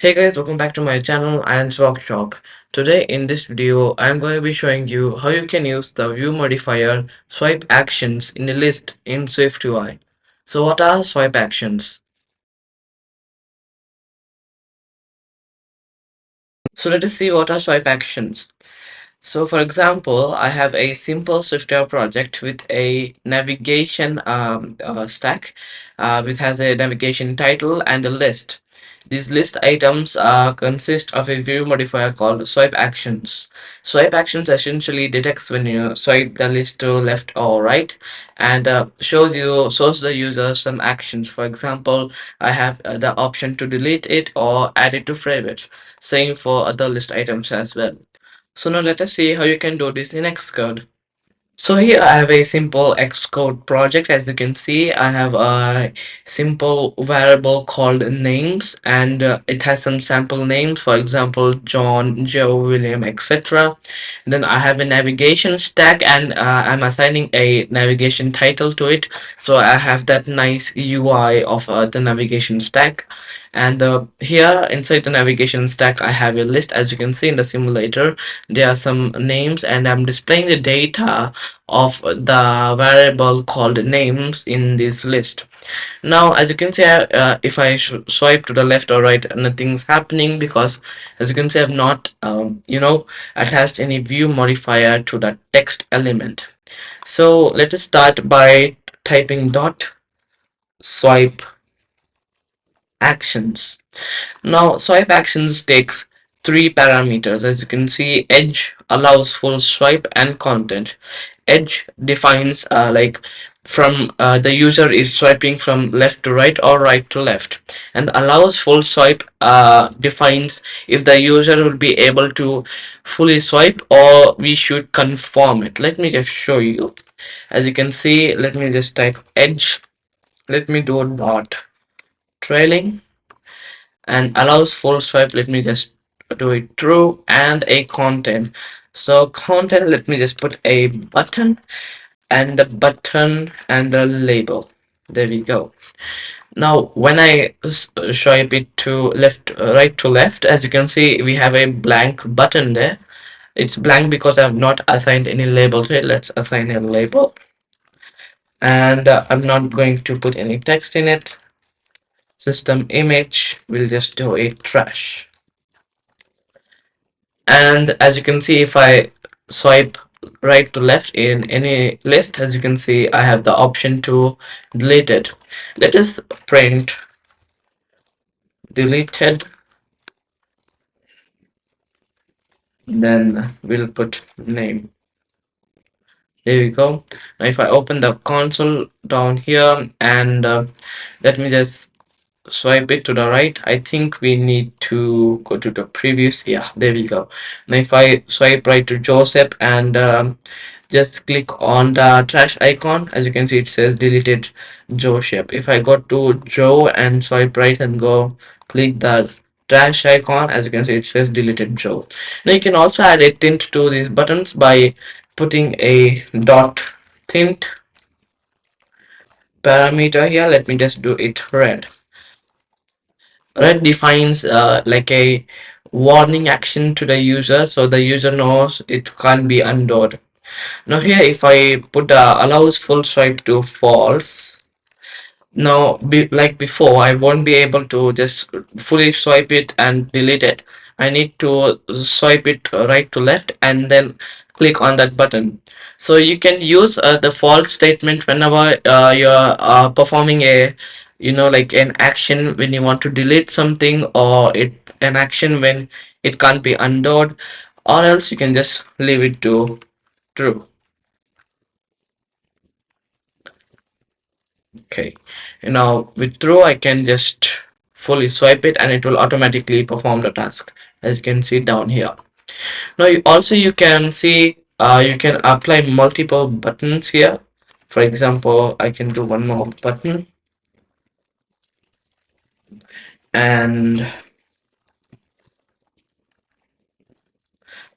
Hey guys, welcome back to my channel and Workshop. Today in this video, I'm going to be showing you how you can use the view modifier swipe actions in a list in SwiftUI. So what are swipe actions? So let us see what are swipe actions. So for example, I have a simple SwiftUI project with a navigation stack which has a navigation title and a list. These list items consist of a view modifier called swipe actions. Swipe actions essentially detects when you swipe the list to left or right and shows the user some actions. For example, I have the option to delete it or add it to favorite. Same for other list items as well. So now let us see how you can do this in Xcode. So here I have a simple Xcode project. As you can see, I have a simple variable called names, and it has some sample names, for example, John, Joe, William, etc. Then I have a navigation stack, and I'm assigning a navigation title to it. So I have that nice UI of the navigation stack. And here inside the navigation stack, I have a list. As you can see in the simulator, there are some names, and I'm displaying the data of the variable called names in this list. Now as you can see, if I swipe to the left or right, nothing's happening because as you can see, I've not attached any view modifier to the text element. So let us start by typing dot swipe actions. Now swipe actions takes three parameters. As you can see, edge allows full swipe and content. Edge defines like from the user is swiping from left to right or right to left, and allows full swipe defines if the user will be able to fully swipe or we should confirm it. Let me just show you. As you can see, let me just type edge. Let me do dot trailing and allows full swipe. Let me just do it true, and a content. So content, let me just put a button and the button and the label. There we go. Now when I swipe it to left, right to left, as you can see, we have a blank button there. It's blank because I have not assigned any label to it. Let's assign a label, and I'm not going to put any text in it. System image, we'll just do a trash. And as you can see, if I swipe right to left in any list, as you can see, I have the option to delete it. Let us print deleted, then we'll put name. There we go. Now if I open the console down here, and let me just swipe it to the right. I think we need to go to the previous. Yeah, there we go. Now if I swipe right to Joseph and just click on the trash icon, as you can see, it says deleted Joe shape. If I go to Joe and swipe right and go click the trash icon, as you can see, it says deleted Joe. Now you can also add a tint to these buttons by putting a dot tint parameter here. Let me just do it red. Red defines like a warning action to the user, so the user knows it can't be undone. Now here, if I put allows full swipe to false, now like before, I won't be able to just fully swipe it and delete it. I need to swipe it right to left and then click on that button. So you can use the false statement whenever you're performing a, like an action when you want to delete something, or it an action when it can't be undone, or else you can just leave it to true. Okay, now with true, I can just fully swipe it and it will automatically perform the task, as you can see down here. Now you can see you can apply multiple buttons here. For example, I can do one more button, and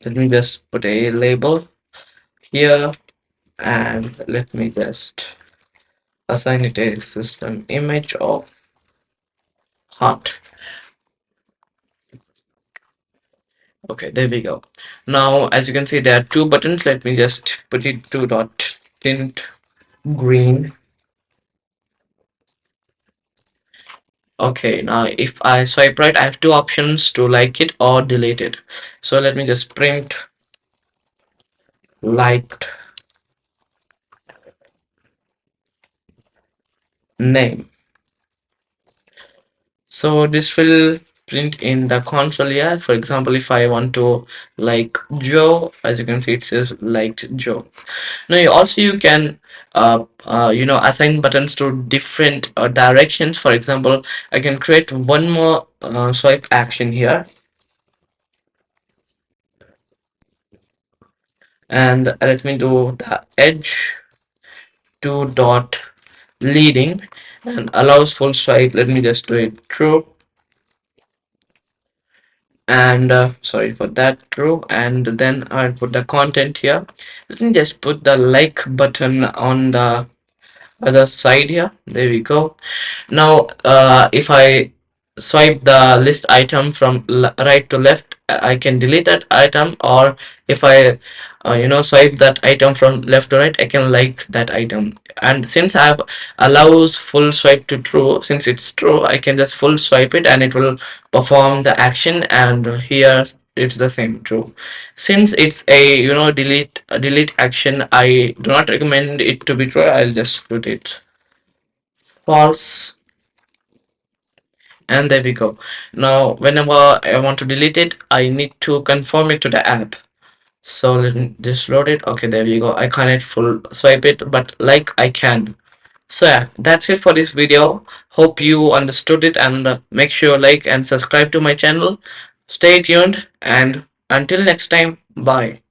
let me just put a label here, and let me just assign it a system image of heart. Okay, there we go. Now, as you can see, there are two buttons. Let me just put it to dot tint green. Okay, now if I swipe right, I have two options to like it or delete it. So let me just print liked name. So this will print in the console here. For example, if I want to like Joe, as you can see, it says liked Joe. Now you can assign buttons to different directions. For example, I can create one more swipe action here, and let me do the edge to dot leading and allows full swipe. Let me just do it true, and sorry for that, true. And then I'll put the content here. Let me just put the like button on the other side here. There we go. Now if I swipe the list item from right to left, I can delete that item, or if I swipe that item from left to right, I can like that item. And since I have allows full swipe to true, since it's true, I can just full swipe it and it will perform the action. And here it's the same, true. Since it's a delete action, I do not recommend it to be true. I'll just put it false, and there we go. Now whenever I want to delete it, I need to confirm it to the app. So let me just load it. Okay, there we go. I can't full swipe it, but like I can. So yeah, that's it for this video. Hope you understood it, and make sure you like and subscribe to my channel. Stay tuned, and until next time, bye.